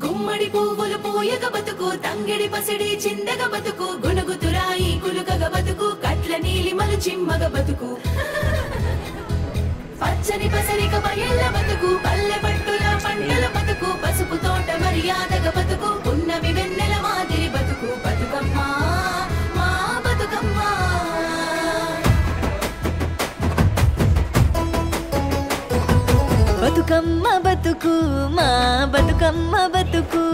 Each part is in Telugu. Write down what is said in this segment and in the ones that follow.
గుమ్మడి పువ్వులు పూయగ బతుకు తంగిడి పసిడి చిందగ బతుకు గునుగుతురాయి కులుకగ బతుకు కట్ల నీలిమలు చిమ్మగ బతుకు పచ్చని పసరిక బయళ్ళ బతుకు పల్లె పట్టుల పంటల బతుకు పసుపు తోట మర్యాదగ బతుకు ఉన్నవి వెన్నెల మాదిరి బతుకు బతుకమ్మ మా బతుకమ్మ బతుకమ్మ బతుకు మా బతుకమ్మ బతుకు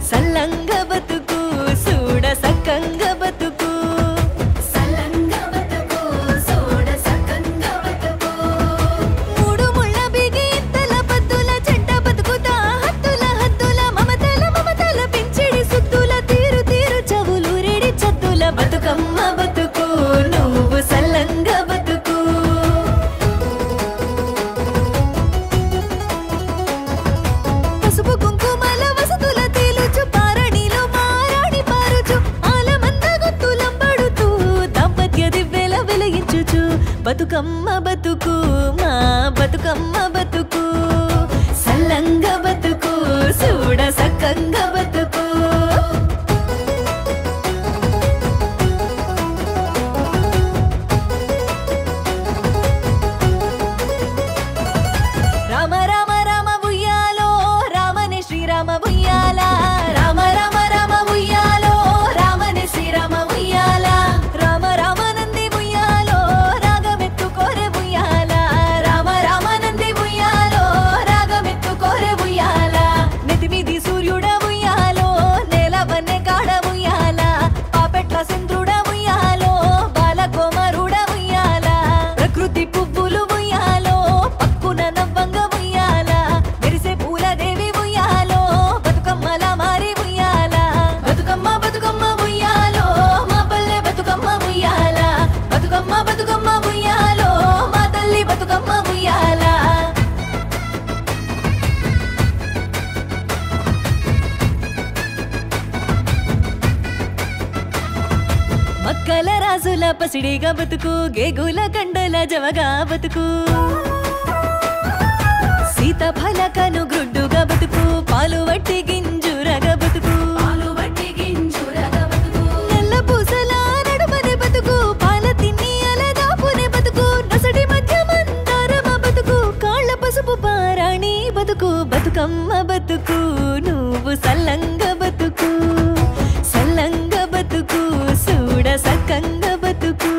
సల్లంగ బతుకు సూడ సక్కంగ బతుకు సల్లంగ బతుకు సూడ సక్కంగ బతుకు మూడు ముళ్ళ బిగి తల పద్దుల చెంట బతుకుతా హద్దుల హద్దుల మమతల పెంచిడి సుద్దుల తీరు తీరు చెవులు రెడి చద్దుల బతుకమ్మ బతుకు నువ్వు సల్లంగ బతుకు పసుపు కుంకుమల వసతుల తేలుచు పారణిలో మారాడి పారుచు ఆలమంద గొంతులంబడుతూ దాంపత్య దివ్వెల వెలిగించుచు బతుకమ్మ బతుకు మా బతుకమ్మ బతుకు సల్లంగ బతుకు సూడ సక్కంగ బతుకు రామ రామ రామ ఉయ్యాలో రామనే శ్రీరామ ఉయ్యాల రామ రామ రామ ఉయ్యాలో రామనే శ్రీరామ ఉయ్యాల రామ రామ నంది ఉయ్యాలో రాగమెత్తు కోరె ఉయ్యాల రామ రామ నంది ఉయ్యాలో రాగమెత్తు కోరె ఉయ్యాల నెతిమిది సూర్యుడ ఉయ్యాలో నేలవన్నె కాడ ఉయ్యాల పాపెట్ల చంద్రుడ ఉయ్యాలో బాలకోమరుడ ఉయ్యాల ప్రకృతి పువ్వులు ఉయ్యాలో పక్కున నవ్వంగ ఉయ్యాల మెరిసే పూలదేవి ఉయ్యాలో బతుకమ్మల మారి ఉయ్యాల బతుకమ్మ బతుకమ్మ ఉయ్యాలో మా పల్లె బతుకమ్మ ఉయ్యాల బతుకమ్మ బతుకమ్మ ఉయ్యాలో మా తల్లి బతుకమ్మ ఉయ్యాల మక్కల రాజుల పసిడిగా బతుకు గేగుల కండల జవగా బతుకు సీతఫలకను గ్రుడ్డుగా బతుకు పాలు వట్టి గింజురగా బతుకు పాలు వట్టి గింజురగ బతుకు నల్ల పూసల నడుమనే బతుకు పాల తిన్ని అలదాపునే బతుకు నొసడి మధ్య మందారమ బతుకు కాళ్ళ పసుపు పారాణి బతుకు బతుకమ్మ బతుకు నువ్వు సల్లంగ బతుకు సల్లంగ బతుకు సూడ సక్కంగ బతుకు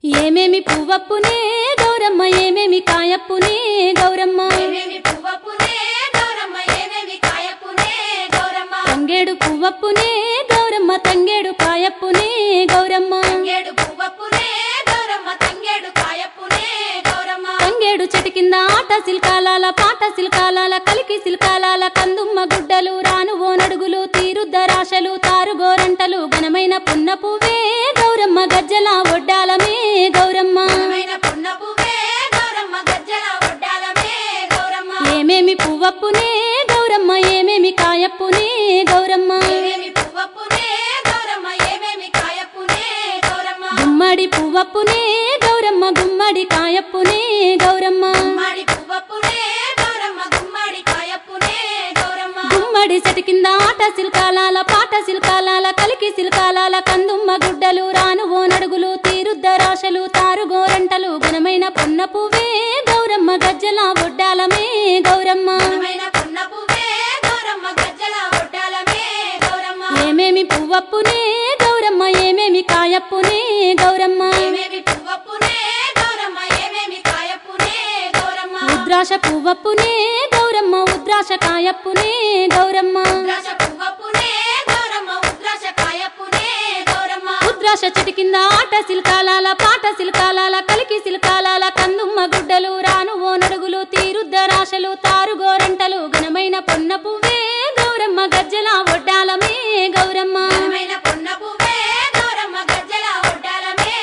ఏమేమి పువ్వప్పునే గౌరమ్మ ఏమేమి కాయప్పునే గౌరమ్మ ఏమేమి పువ్వప్పునే గౌరమ్మ ఏమేమి కాయప్పునే గౌరమ్మ తంగేడు పువ్వప్పునే గౌరమ్మ తంగేడు కాయప్పునే గౌరమ్మ తంగేడు పువ్వప్పునే గౌరమ్మ తంగేడు కాయప్పునే గౌరమ్మ తంగేడు చెట్టు కింద ఆట సిల్కాలాల పాట సిల్కాలాల కలికి సిల్కాలాల కందుమ్మ గుడ్డలు రాను ఓ నడుగులు తీరుద్దరాశలు తారుగోరంటలు ఘనమైన పున్న పువ్వే గౌరమ్మ గజ్జల ఒడ్డాలమే గౌరమ్మ ఘనమైన పున్న పువ్వే గౌరమ్మ గజ్జల ఒడ్డాలమే గౌరమ్మ ఏమేమి పువ్వప్పునే గౌరమ్మ ఏమేమి కాయప్పునే గౌరమ్మ ఏమేమి పువ్వప్పునే గౌరమ్మ ఏమేమి కాయప్పునే గౌరమ్మ గుమ్మడి పువ్వప్పునే గౌరమ్మ గుమ్మడి కాయప్పునే గౌరమ్మ గుమ్మడి పువ్వప్పునే గౌరమ్మ గుమ్మడి కాయప్పునే గౌరమ్మ గుమ్మడి చెట్టు కింద ఆట సిల్కాలాల పాట సిల్కాలాల కలికి సిల్కాలాల కందుమ్మ గుడ్డలు రాను ఓ నడుగులు తీరుద్దరాశలు తారుగోరంటలు ఘనమైన పున్న పువ్వే గౌరమ్మ గజ్జల ఒడ్డాలమే గౌరమ్మ ఘనమైన పున్న పువ్వే గౌరమ్మ గజ్జల ఒడ్డాలమే గౌరమ్మ ఏమేమి పువ్వప్పునే గౌరమ్మ ఏమేమి కాయప్పునే గౌరమ్మ ఏమేమి పువ్వప్పునే గౌరమ్మ ఏమేమి కాయప్పునే గౌరమ్మ ఉద్రాశ పువ్వప్పునే గౌరమ్మ ఉద్రాశ కాయప్పునే గౌరమ్మ ఉద్రాశ పువ్వప్పునే గౌరమ్మ ఉద్రాశ కాయప్పునే గౌరమ్మ ఉద్రాశ చెట్టు కింద ఆట సిల్కాలాల పాట సిల్కాలాల కలికి సిల్కాలాల కందుమ్మ గుడ్డలు రాను ఓ నడుగులు తీరుద్దరాశలు తారుగోరంటలు ఘనమైన పొన్న పువ్వే గౌరమ్మ గజ్జల ఒడ్డాలమే గౌరమ్మ ఘనమైన పున్న పువ్వే గౌరమ్మ గజ్జల ఒడ్డాలమే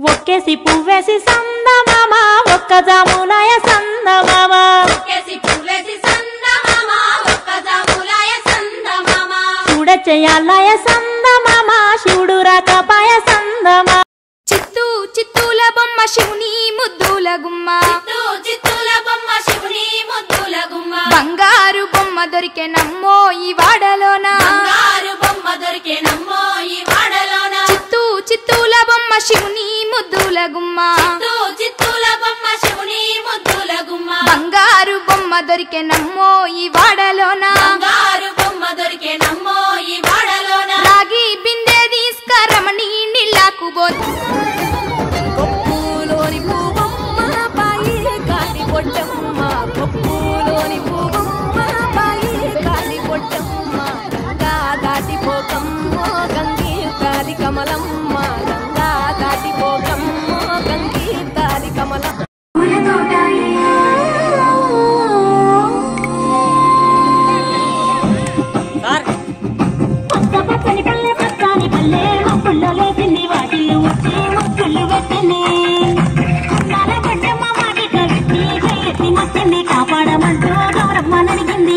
ఒక్కేసి పువ్వేసి సందమామ ఒక్క జాములాయ సందమామ చూడచేయాలయ సందమామ శివుడు రాకపాయ సందమా చిత్తూ చిత్తూల బొమ్మ శివుని ముద్దుల గుమ్మ బంగారు బొమ్మ దొరికెనమ్మో ఈ వాడలోన చిత్తూ చిత్తూల బొమ్మ శివుని ముద్దుల గుమ్మ బంగారు బొమ్మ దొరికెనమ్మో ఈ వాడలోన రాగి బిందె తీసుకరమణి నీళ్ళకు పోతు కొప్పులోని పువ్వమ్మ పాయి కాలి పొట్టమ్మ కొప్పులోని పువ్వమ్మ పాయి కాలి పొట్టమ్మ గంగా దాటిపోకమ్మ గంగి కాలి కమలమ్మ గంగా దాటిపోకమ్మ గంగి కాలి కమలం కాపాడమంటూ గౌరమ్మ నడిగింది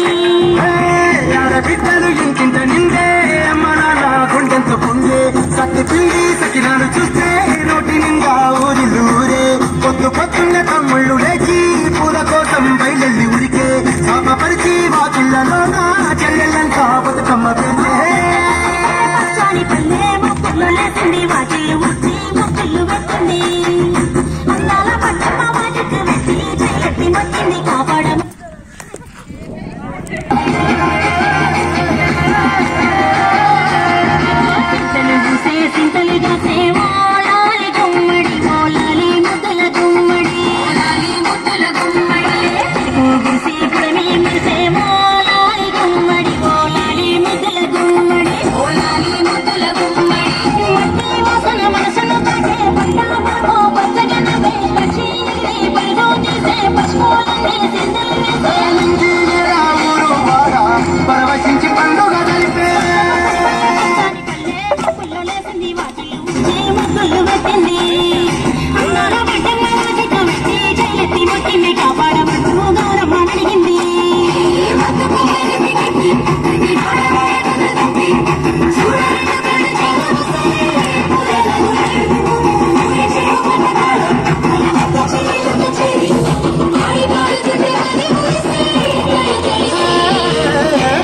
బిడ్డలు ఇంటింట నిందే అమ్మ నాన్న గుండెంత పొందే సత్తి పిండి సకినాలు చూస్తే నోటి నిండా ఊరిల్లూరే పొద్దు పొద్దున్న తమ్ముళ్ళు లేచి పూల కోసం బయలెల్లి ఉడికే సాపరిచి వాకిళ్ళలోన చెల్లెళ్ళంతా బతుకమ్మ పెంచే పల్లె మొక్కల్లో లేసింది వాటిల్లు వచ్చి మొక్కలు పెట్టింది అందాల పట్టమ్మ వాటికి వెట్టి చెయ్యెత్తి మొక్కింది కాపాడమ సింతలుగా సేవాలి గుమ్మడి మోలాలి ముద్దల గుమ్మడి పూసి పురమి మిసే మోలాలి గుమ్మడి మోలాలి ముద్దల గుమ్మడి మట్టి వాసన మనసును తాకే బండామో పచ్చగనవే లక్ష్మీ బలిదో తీసే పశువులన్నీ సింతలు వేసే రాముడు వాడ పరవశించి పండుగ కలిపే కాపాడమంటూ గౌరమ్మ అడిగింది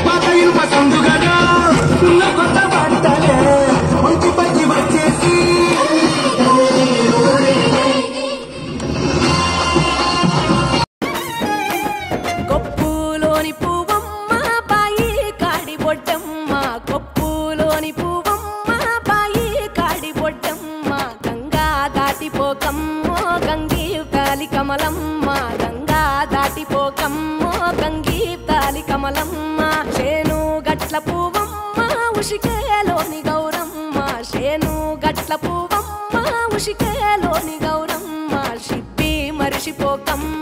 పాత ఇనుప సందు గదా ఉన్న కొత్త బట్టలే మంచి పచ్చి వచ్చేసి కొప్పులోని పువ్వమ్మ పాయి కాడి పొట్టమ్మ కొప్పులోని పువ్వమ్మ పాయి కాడి పొట్టమ్మ గంగా దాటిపోకమ్మ గంగి కాలి కమలమ్మ గంగా దాటిపోకమ్మ గంగి కాలి కమలమ్మ శేను గట్ల పువ్వమ్మ ఉషికేలోని గౌరమ్మ శేను గట్ల పువ్వమ్మ ఉషికేలోని గౌరమ్మ షిప్పి మరిషిపోకమ్మ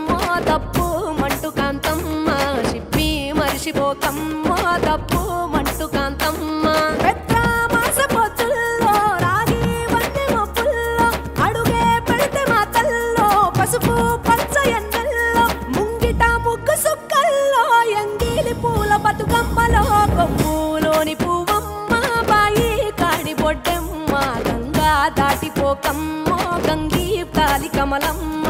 తప్పు మంటు కాంతమ్మ షిప్పి మరిషిపోకమ్మ తప్పు మంటు కాంతమ్మ పెద్ద మాస పొత్తుల్లో రాగి వంటి మొప్పుల్లో అడుగే పెడితే మా తల్లో పసుపు పచ్చ ఎండల్లో ముంగిట ముగ్గు సుక్కల్లో ఎంగిలి పూల బతుకమ్మలో కొప్పులోని పువ్వమ్మ బాయి కాడి పొట్టమ్మ గంగా దాటిపోకమ్మ గంగి కాలి కమలమ్మ